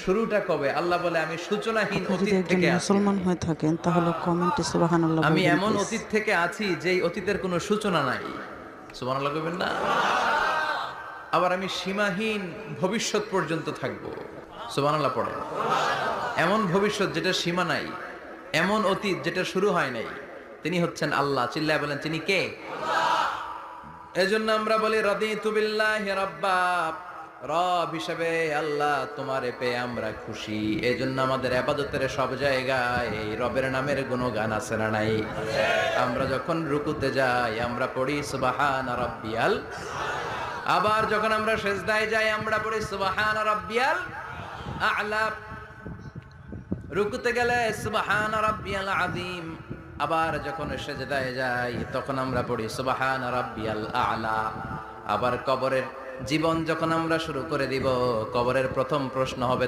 শুরুটা কবে? আল্লাহ বলে আমি সূচনাহীন আপনি যদি অতীত একজন থেকে আছি। মুসলমান হয়ে থাকেন তাহলে কমেন্টে সুবহানাল্লাহ আমি বলবেন এমন প্লিজ। অতীত থেকে আছি যেই অতীতের কোনো সূচনা নাই। সুবহানাল্লাহ কইবেন না? আবার আমি সীমাহীন ভবিষ্যৎ পর্যন্ত থাকবো। সুবহানাল্লাহ পড়েন। এমন ভবিষ্যৎ যেটা সীমা নাই, এমন অতীত যেটা শুরু হয় নাই। তিনি হচ্ছেন আল্লাহ। চিল্লায় বলেন তিনি কে? এজন্য আমরা বলি রাদিতু বিল্লাহি রাব্বা। রব হিসেবে আল্লাহ তোমারে পেয়ে আমরা খুশি। এজন্য আমাদের ইবাদতের সব জায়গায় এই রবের নামের গুণগান আছে না নাই? আমরা যখন রুকুতে যাই আমরা পড়ি সুবহান রাব্বিয়াল। আবার যখন আমরা সেজদায় যাই আমরা পড়ি সুবহান রাব্বিয়াল আ'লা। রুকুতে গেলে সুবহান রাব্বিয়াল আযীম। আবার যখন সেজদায় যাই তখন আমরা পড়ি সুবহান রাব্বিয়াল আ'লা। আবার কবরের জীবন যখন আমরা শুরু করে দিব, কবরের প্রথম প্রশ্ন হবে